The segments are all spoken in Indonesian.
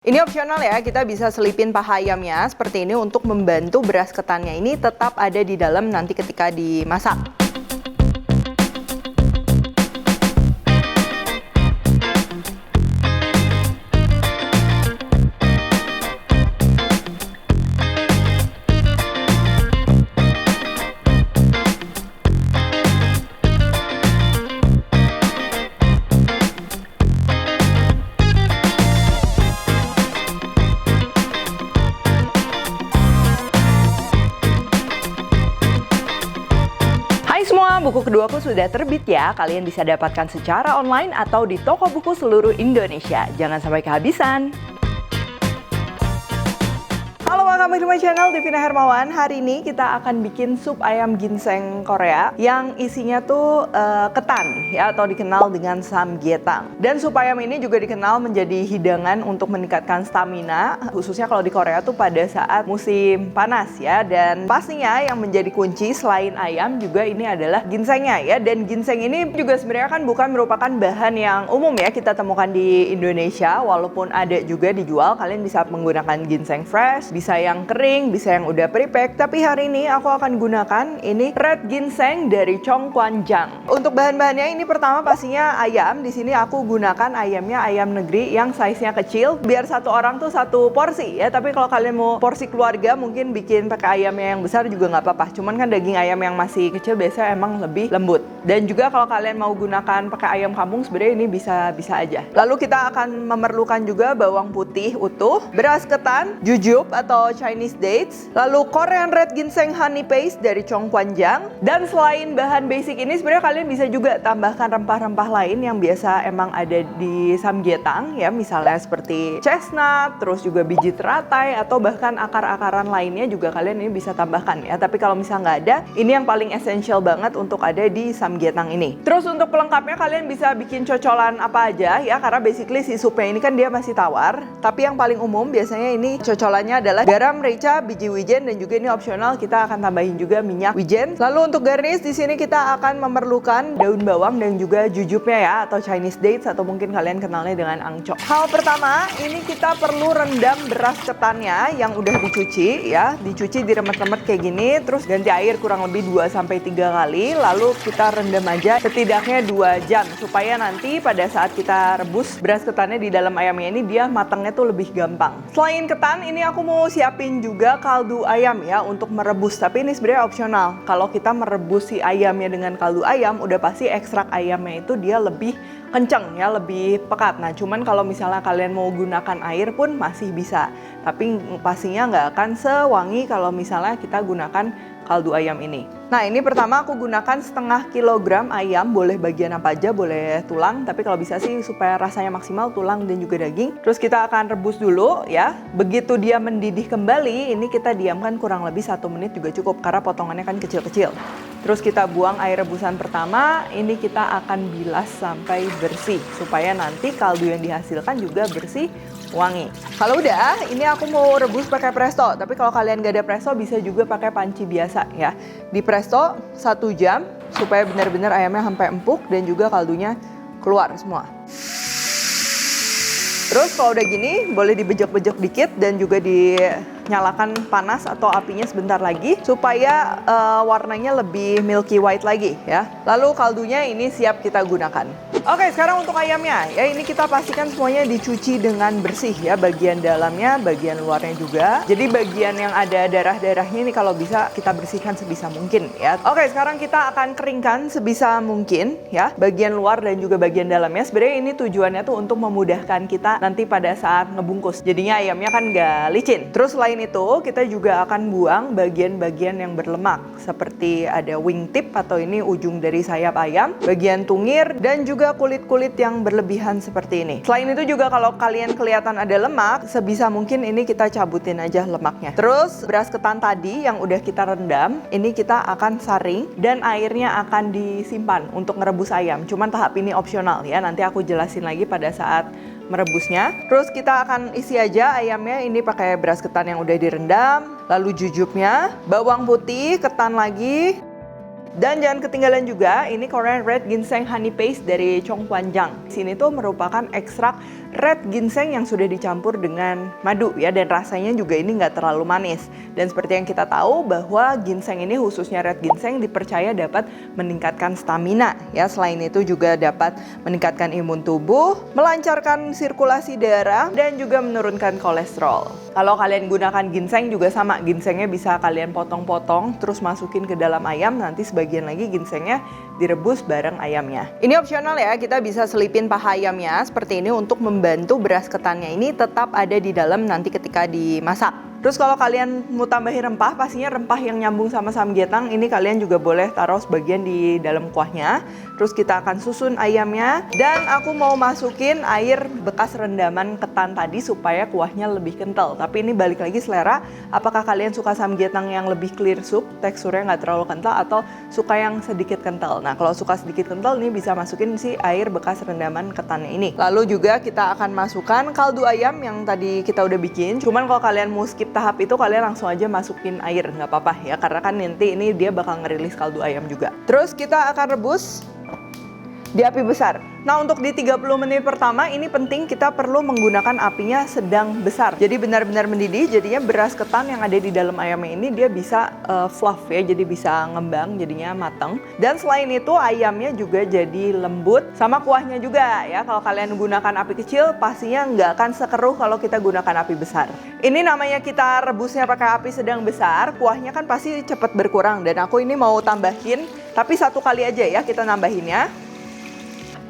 Ini opsional ya, kita bisa selipin paha ayamnya seperti ini untuk membantu beras ketannya ini tetap ada di dalam nanti ketika dimasak. Buku keduaku sudah terbit ya, kalian bisa dapatkan secara online atau di toko buku seluruh Indonesia. Jangan sampai kehabisan. Halo, welcome to my channel, Devina Hermawan. Hari ini kita akan bikin sup ayam ginseng Korea yang isinya tuh ketan ya, atau dikenal dengan samgyetang. Dan sup ayam ini juga dikenal menjadi hidangan untuk meningkatkan stamina, khususnya kalau di Korea tuh pada saat musim panas ya. Dan pastinya yang menjadi kunci selain ayam juga ini adalah ginsengnya ya. Dan ginseng ini juga sebenarnya kan bukan merupakan bahan yang umum ya kita temukan di Indonesia, walaupun ada juga dijual. Kalian bisa menggunakan ginseng fresh, bisa yang kering, bisa yang udah pre-pack. Tapi hari ini aku akan gunakan ini red ginseng dari Chongkwanjang. Untuk bahan-bahannya ini pertama pastinya ayam. Di sini aku gunakan ayamnya ayam negeri yang size-nya kecil, biar satu orang tuh satu porsi ya. Tapi kalau kalian mau porsi keluarga mungkin bikin pakai ayamnya yang besar juga nggak apa-apa. Cuman kan daging ayam yang masih kecil biasanya emang lebih lembut. Dan juga kalau kalian mau gunakan pakai ayam kampung sebenarnya ini bisa aja. Lalu kita akan memerlukan juga bawang putih utuh, beras ketan, jujube atau Chinese dates, lalu Korean red ginseng honey paste dari Chongkwanjang. Dan selain bahan basic ini sebenarnya kalian bisa juga tambahkan rempah-rempah lain yang biasa emang ada di samgyetang ya, misalnya seperti chestnut, terus juga biji teratai atau bahkan akar-akaran lainnya juga kalian ini bisa tambahkan ya. Tapi kalau misalnya nggak ada, ini yang paling esensial banget untuk ada di samgyetang ini. Terus untuk pelengkapnya kalian bisa bikin cocolan apa aja ya, karena basically si supnya ini kan dia masih tawar. Tapi yang paling umum biasanya ini cocolannya adalah garam, merica, biji wijen, dan juga ini opsional kita akan tambahin juga minyak wijen. Lalu untuk garnish di sini kita akan memerlukan daun bawang dan juga jujubnya ya, atau Chinese dates atau mungkin kalian kenalnya dengan angco. Hal pertama, ini kita perlu rendam beras ketannya yang udah dicuci ya. Dicuci diremet-remet kayak gini, terus ganti air kurang lebih 2-3 kali. Lalu kita rendam aja setidaknya 2 jam supaya nanti pada saat kita rebus beras ketannya di dalam ayamnya ini dia matangnya tuh lebih gampang. Selain ketan, ini aku mau siapin juga kaldu ayam ya untuk merebus, tapi ini sebenarnya opsional. Kalau kita merebus si ayamnya dengan kaldu ayam, udah pasti ekstrak ayamnya itu dia lebih kenceng ya, lebih pekat. Nah cuman kalau misalnya kalian mau gunakan air pun masih bisa, tapi pastinya nggak akan sewangi kalau misalnya kita gunakan kaldu ayam ini. Nah ini pertama aku gunakan setengah kilogram ayam, boleh bagian apa aja, boleh tulang, tapi kalau bisa sih supaya rasanya maksimal tulang dan juga daging. Terus kita akan rebus dulu ya. Begitu dia mendidih kembali, ini kita diamkan kurang lebih 1 menit juga cukup karena potongannya kan kecil-kecil. Terus kita buang air rebusan pertama, ini kita akan bilas sampai bersih supaya nanti kaldu yang dihasilkan juga bersih, wangi. Kalau udah, ini aku mau rebus pakai presto. Tapi kalau kalian gak ada presto bisa juga pakai panci biasa ya. Di presto 1 jam supaya benar-benar ayamnya sampai empuk dan juga kaldunya keluar semua. Terus kalau udah gini boleh dibejek-bejek dikit dan juga dinyalakan panas atau apinya sebentar lagi supaya warnanya lebih milky white lagi ya. Lalu kaldunya ini siap kita gunakan. Oke, sekarang untuk ayamnya ya, ini kita pastikan semuanya dicuci dengan bersih ya, bagian dalamnya, bagian luarnya juga. Jadi bagian yang ada darah-darahnya ini kalau bisa kita bersihkan sebisa mungkin ya. Oke, sekarang kita akan keringkan sebisa mungkin ya, bagian luar dan juga bagian dalamnya. Sebenarnya ini tujuannya tuh untuk memudahkan kita nanti pada saat ngebungkus. Jadinya ayamnya kan nggak licin. Terus selain itu kita juga akan buang bagian-bagian yang berlemak seperti ada wingtip atau ini ujung dari sayap ayam, bagian tungir, dan juga kulit-kulit yang berlebihan seperti ini. Selain itu juga kalau kalian kelihatan ada lemak, sebisa mungkin ini kita cabutin aja lemaknya. Terus beras ketan tadi yang udah kita rendam, ini kita akan saring dan airnya akan disimpan untuk ngerebus ayam. Cuman tahap ini opsional ya, nanti aku jelasin lagi pada saat merebusnya. Terus kita akan isi aja ayamnya ini pakai beras ketan yang udah direndam, lalu jujubnya, bawang putih, ketan lagi. Dan jangan ketinggalan juga, ini Korean Red Ginseng Honey Paste dari Chongkwanjang. Sini tuh merupakan ekstrak red ginseng yang sudah dicampur dengan madu ya, dan rasanya juga ini nggak terlalu manis. Dan seperti yang kita tahu bahwa ginseng ini, khususnya red ginseng, dipercaya dapat meningkatkan stamina ya. Selain itu juga dapat meningkatkan imun tubuh, melancarkan sirkulasi darah, dan juga menurunkan kolesterol. Kalau kalian gunakan ginseng juga sama, ginsengnya bisa kalian potong-potong terus masukin ke dalam ayam, nanti sebagian lagi ginsengnya direbus bareng ayamnya. Ini opsional ya, kita bisa selipin paha ayamnya seperti ini untuk membantu beras ketannya ini tetap ada di dalam nanti ketika dimasak. Terus kalau kalian mau tambahin rempah, pastinya rempah yang nyambung sama samgyetang ini kalian juga boleh taruh sebagian di dalam kuahnya. Terus kita akan susun ayamnya, dan aku mau masukin air bekas rendaman ketan tadi supaya kuahnya lebih kental. Tapi ini balik lagi selera, apakah kalian suka samgyetang yang lebih clear soup, teksturnya nggak terlalu kental, atau suka yang sedikit kental. Nah kalau suka sedikit kental nih bisa masukin si air bekas rendaman ketannya ini. Lalu juga kita akan masukkan kaldu ayam yang tadi kita udah bikin. Cuman kalau kalian mau skip tahap itu, kalian langsung aja masukin air, nggak apa-apa ya, karena kan nanti ini dia bakal ngerilis kaldu ayam juga. Terus kita akan rebus di api besar. Nah untuk di 30 menit pertama ini penting, kita perlu menggunakan apinya sedang besar. Jadi benar-benar mendidih, jadinya beras ketan yang ada di dalam ayamnya ini dia bisa fluff ya, jadi bisa ngembang, jadinya matang. Dan selain itu ayamnya juga jadi lembut, sama kuahnya juga ya. Kalau kalian gunakan api kecil pastinya nggak akan sekeruh kalau kita gunakan api besar. Ini namanya kita rebusnya pakai api sedang besar, kuahnya kan pasti cepat berkurang. Dan aku ini mau tambahin, tapi satu kali aja ya kita nambahinnya.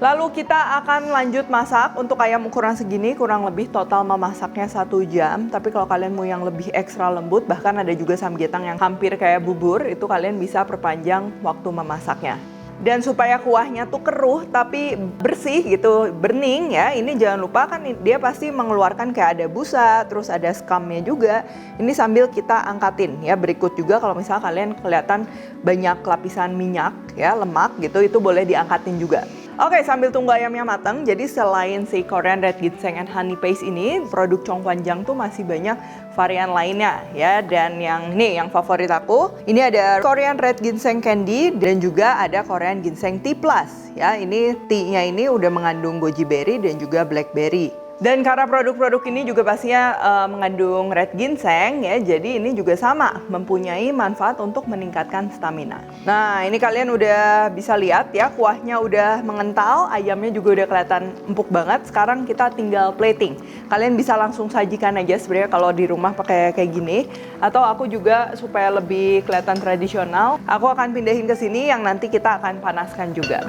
Lalu kita akan lanjut masak. Untuk ayam ukuran segini kurang lebih total memasaknya 1 jam. Tapi kalau kalian mau yang lebih ekstra lembut, bahkan ada juga samgyetang yang hampir kayak bubur, itu kalian bisa perpanjang waktu memasaknya. Dan supaya kuahnya tuh keruh tapi bersih gitu, burning ya, ini jangan lupa kan dia pasti mengeluarkan kayak ada busa, terus ada scumnya juga. Ini sambil kita angkatin ya. Berikut juga kalau misalnya kalian kelihatan banyak lapisan minyak ya, lemak gitu, itu boleh diangkatin juga. Oke, sambil tunggu ayamnya matang, jadi selain si Korean Red Ginseng and Honey Paste ini, produk Chongkwanjang tuh masih banyak varian lainnya ya. Dan yang nih, yang favorit aku, ini ada Korean Red Ginseng Candy dan juga ada Korean Ginseng Tea Plus ya. Ini tea-nya ini udah mengandung goji berry dan juga blackberry. Dan karena produk-produk ini juga pastinya mengandung red ginseng ya, jadi ini juga sama mempunyai manfaat untuk meningkatkan stamina. Nah ini kalian udah bisa lihat ya, kuahnya udah mengental, ayamnya juga udah kelihatan empuk banget. Sekarang kita tinggal plating. Kalian bisa langsung sajikan aja sebenarnya kalau di rumah pakai kayak gini. Atau aku juga supaya lebih kelihatan tradisional, aku akan pindahin ke sini yang nanti kita akan panaskan juga.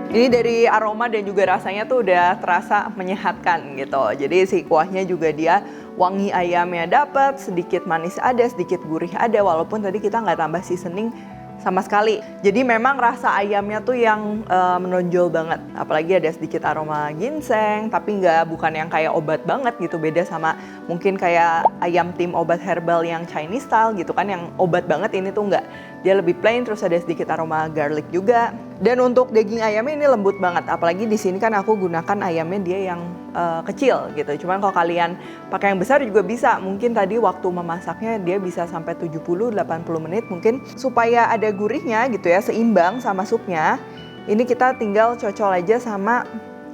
Ini dari aroma dan juga rasanya tuh udah terasa menyehatkan gitu. Jadi si kuahnya juga dia wangi ayamnya dapat, sedikit manis ada, sedikit gurih ada, walaupun tadi kita nggak tambah seasoning sama sekali. Jadi memang rasa ayamnya tuh yang menonjol banget. Apalagi ada sedikit aroma ginseng, tapi bukan yang kayak obat banget gitu. Beda sama mungkin kayak ayam tim obat herbal yang Chinese style gitu kan, yang obat banget. Ini tuh nggak. Dia lebih plain, terus ada sedikit aroma garlic juga. Dan untuk daging ayamnya ini lembut banget. Apalagi di sini kan aku gunakan ayamnya dia yang kecil gitu. Cuman kalau kalian pakai yang besar juga bisa. Mungkin tadi waktu memasaknya dia bisa sampai 70-80 menit mungkin, supaya ada gurihnya gitu ya, seimbang sama supnya. Ini kita tinggal cocol aja sama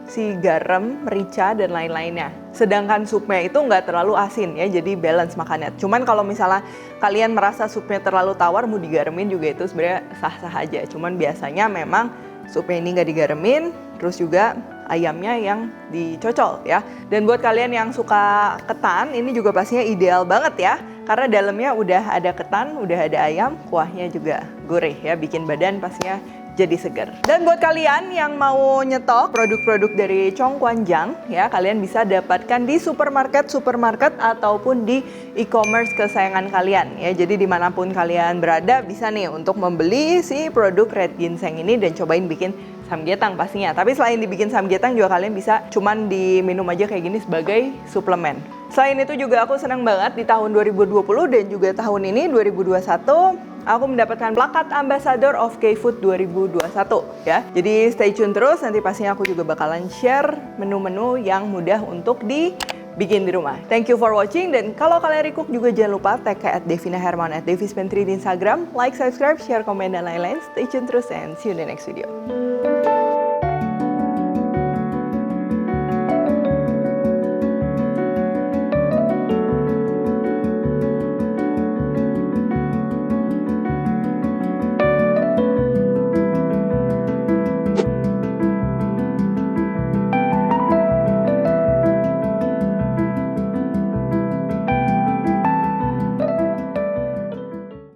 si garam, merica, dan lain-lainnya. Sedangkan supnya itu nggak terlalu asin ya, jadi balance makannya. Cuman kalau misalnya kalian merasa supnya terlalu tawar, mau digaremin juga itu sebenarnya sah-sah aja. Cuman biasanya memang supnya ini nggak digaremin, terus juga ayamnya yang dicocol ya. Dan buat kalian yang suka ketan, ini juga pastinya ideal banget ya. Karena dalamnya udah ada ketan, udah ada ayam, kuahnya juga gurih ya, bikin badan pastinya jadi segar. Dan buat kalian yang mau nyetok produk-produk dari Chong Kwanjang ya, kalian bisa dapatkan di supermarket ataupun di e-commerce kesayangan kalian ya. Jadi dimanapun kalian berada bisa nih untuk membeli si produk red ginseng ini dan cobain bikin samgyetang pastinya. Tapi selain dibikin samgyetang juga kalian bisa cuman diminum aja kayak gini sebagai suplemen. Selain itu juga aku senang banget di tahun 2020 dan juga tahun ini 2021 aku mendapatkan plakat Ambassador of K-Food 2021 ya. Jadi stay tune terus, nanti pastinya aku juga bakalan share menu-menu yang mudah untuk dibikin di rumah. Thank you for watching, dan kalau kalian recook juga jangan lupa tag ke @devina_hermawan @devispentry di Instagram, like, subscribe, share, komen, dan lain-lain. Stay tune terus and see you in the next video.